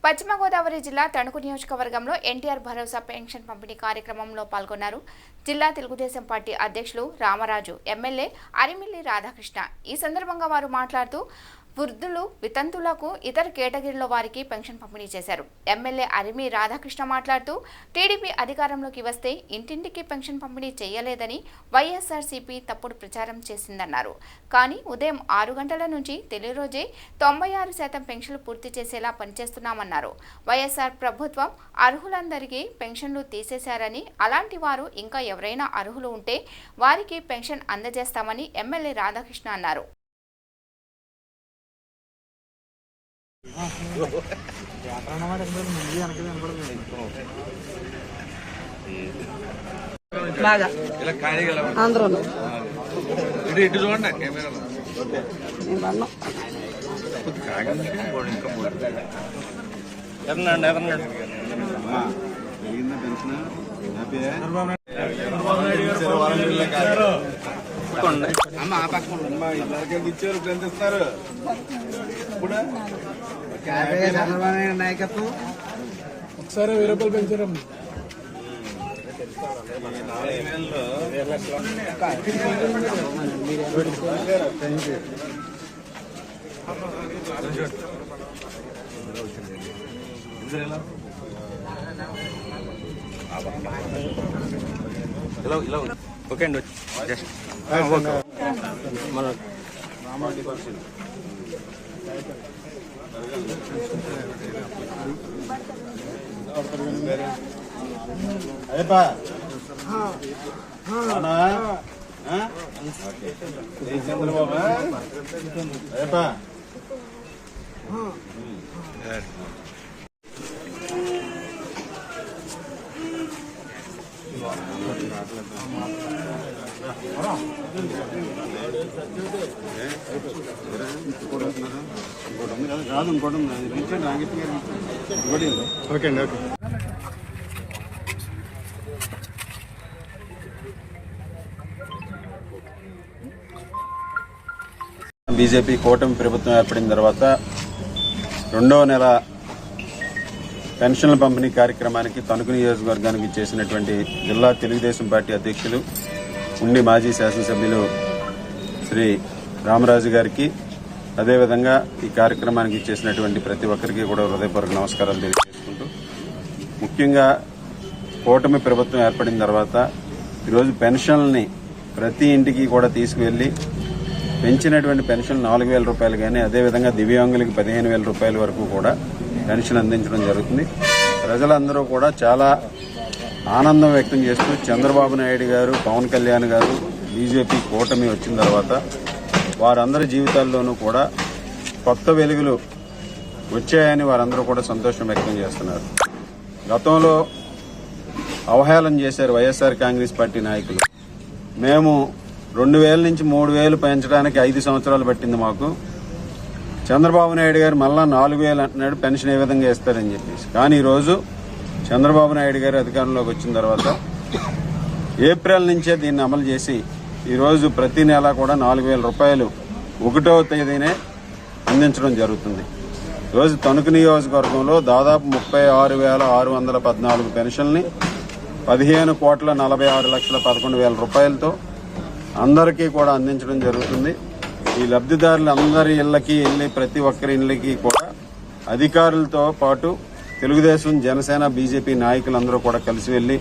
పశ్చిమ గోదావరి జిల్లా తణుకు నియోజకవర్గంలో ఎన్టీఆర్ భరోసా పెన్షన్ పంపిణీ కార్యక్రమంలో పాల్గొన్నారు జిల్లా తెలుగుదేశం పార్టీ అధ్యక్షులు రామరాజు, ఎమ్మెల్యే అరిమిల్లి రాధాకృష్ణ. ఈ సందర్భంగా వారు మాట్లాడుతూ వృద్ధులు, వితంతులకు, ఇతర కేటగిరీల వారికి పెన్షన్ పంపిణీ చేశారు. ఎమ్మెల్యే అరిమి రాధాకృష్ణ మాట్లాడుతూ టీడీపీ అధికారంలోకి వస్తే ఇంటింటికి పెన్షన్ పంపిణీ చేయలేదని వైఎస్ఆర్సీపీ తప్పుడు ప్రచారం చేసిందన్నారు. కానీ ఉదయం 6 గంటల నుంచి తొలి రోజే 96% పెన్షన్లు పూర్తి చేసేలా పనిచేస్తున్నామన్నారు. వైఎస్ఆర్ ప్రభుత్వం అర్హులందరికీ పెన్షన్లు తీసేశారని, అలాంటి వారు ఇంకా ఎవరైనా అర్హులు ఉంటే వారికి పెన్షన్ అందజేస్తామని ఎమ్మెల్యే రాధాకృష్ణ అన్నారు. ఇచ్చారు నాయకత్వం ఒకసారి 1000 రూపాయలు పెంచారమ్మా. ఓకే అండి, మన రామారెడ్డి పరిస్థితి అయ్యప్ప చంద్రబాబు అయ్యప్ప కాదు ఇంకోటి ఓకే అండి. ఓకే బీజేపీ కూటమి ప్రభుత్వం ఏర్పడిన తర్వాత 2వ నెల పెన్షన్ల పంపిణీ కార్యక్రమానికి తణుకు నియోజకవర్గానికి చేసినటువంటి జిల్లా తెలుగుదేశం పార్టీ అధ్యక్షులు, ఉండి మాజీ శాసనసభ్యులు శ్రీ రామరాజు గారికి, అదేవిధంగా ఈ కార్యక్రమానికి చేసినటువంటి ప్రతి ఒక్కరికి కూడా హృదయపూర్వక నమస్కారాలు తెలియజేసుకుంటూ, ముఖ్యంగా కూటమి ప్రభుత్వం ఏర్పడిన తర్వాత ఈరోజు పెన్షన్లని ప్రతి ఇంటికి కూడా తీసుకువెళ్లి పెంచినటువంటి పెన్షన్ 4000 రూపాయలు కానీ, అదేవిధంగా దివ్యాంగులకి 15,000 రూపాయల వరకు కూడా పెన్షన్ అందించడం జరుగుతుంది. ప్రజలందరూ కూడా చాలా ఆనందం వ్యక్తం చేస్తూ చంద్రబాబు నాయుడు గారు, పవన్ కళ్యాణ్ గారు, బీజేపీ కూటమి వచ్చిన తర్వాత వారందరి జీవితాల్లోనూ కూడా కొత్త వెలుగులు వచ్చాయని వారందరూ కూడా సంతోషం వ్యక్తం చేస్తున్నారు. గతంలో అవహేళన చేశారు వైఎస్ఆర్ కాంగ్రెస్ పార్టీ నాయకులు. మేము 2000 నుంచి 3000 పెంచడానికి 5 సంవత్సరాలు పట్టింది మాకు. చంద్రబాబు నాయుడు గారు మళ్ళా 4000 అంటున్నాడు, పెన్షన్ ఏ విధంగా ఇస్తారని చెప్పేసి. కానీ ఈరోజు చంద్రబాబు నాయుడు గారు అధికారంలోకి వచ్చిన తర్వాత ఏప్రిల్ నుంచే దీన్ని అమలు చేసి ఈరోజు ప్రతి నెల కూడా 4000 రూపాయలు 1వ తేదీనే అందించడం జరుగుతుంది. ఈరోజు తణుకు నియోజకవర్గంలో దాదాపు 36,614 పెన్షన్ని 15,46,11,000 రూపాయలతో అందరికీ కూడా అందించడం జరుగుతుంది. ఈ లబ్ధిదారులందరి ఇళ్లకి వెళ్లి ప్రతి ఒక్కరి ఇళ్లకి కూడా అధికారులతో పాటు తెలుగుదేశం, జనసేన, బీజేపీ నాయకులందరూ కూడా కలిసి వెళ్లి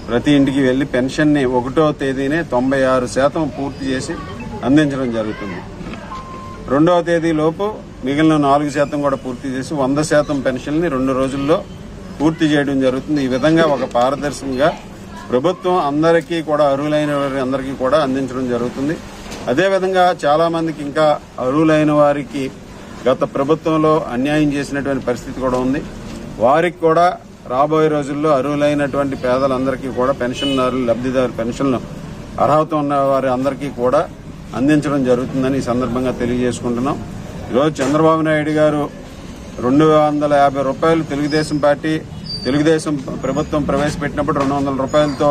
ప్రతి ఇంటికి వెళ్లి పెన్షన్ని 1వ తేదీనే 96% పూర్తి చేసి అందించడం జరుగుతుంది. 2వ తేదీలోపు మిగిలిన 4% కూడా పూర్తి చేసి 100% పెన్షన్ని 2 రోజుల్లో పూర్తి చేయడం జరుగుతుంది. ఈ విధంగా ఒక పారదర్శకంగా ప్రభుత్వం అందరికీ కూడా అర్హులైన వారి అందరికీ కూడా అందించడం జరుగుతుంది. అదేవిధంగా చాలా మందికి ఇంకా అర్హులైన వారికి గత ప్రభుత్వంలో అన్యాయం చేసినటువంటి పరిస్థితి కూడా ఉంది. వారికి కూడా రాబోయే రోజుల్లో అర్హులైనటువంటి పేదలందరికీ కూడా పెన్షన్దారులు, లబ్ధిదారులు, పెన్షన్లు అర్హత ఉన్న వారి అందరికీ కూడా అందించడం జరుగుతుందని ఈ సందర్భంగా తెలియజేసుకుంటున్నాం. ఈరోజు చంద్రబాబు నాయుడు గారు 250 రూపాయలు తెలుగుదేశం ప్రభుత్వం ప్రవేశపెట్టినప్పుడు 200 రూపాయలతో,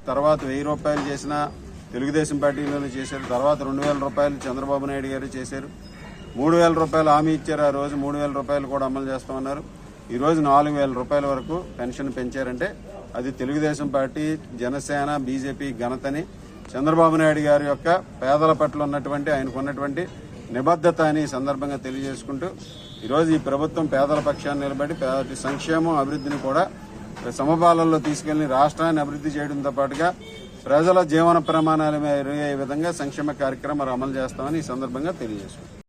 తర్వాత 1000 రూపాయలు చేసిన తెలుగుదేశం పార్టీలోనే చేశారు. తర్వాత 2000 రూపాయలు చంద్రబాబు నాయుడు గారు చేశారు. 3000 రూపాయలు హామీ ఇచ్చారు. ఆ రోజు 3000 రూపాయలు కూడా అమలు చేస్తామన్నారు. ఈరోజు 4,000 రూపాయల వరకు పెన్షన్ పెంచారంటే అది తెలుగుదేశం పార్టీ, జనసేన, బీజేపీ ఘనతని, చంద్రబాబు నాయుడు గారి యొక్క పేదల పట్ల ఉన్నటువంటి ఆయనకున్నటువంటి నిబద్ధత అని ఈ సందర్భంగా తెలియజేసుకుంటూ ఈరోజు ఈ ప్రభుత్వం పేదల పక్షాన్ని నిలబడి సంక్షేమం, అభివృద్ధిని కూడా సమపాలనలో తీసుకెళ్లి రాష్ట్రాన్ని అభివృద్ధి చేయడంతో పాటుగా ప్రజల జీవన ప్రమాణాలు మెరుగయ్యే విధంగా సంక్షేమ కార్యక్రమాలు అమలు చేస్తామని ఈ సందర్భంగా తెలియజేసుకుంటాం.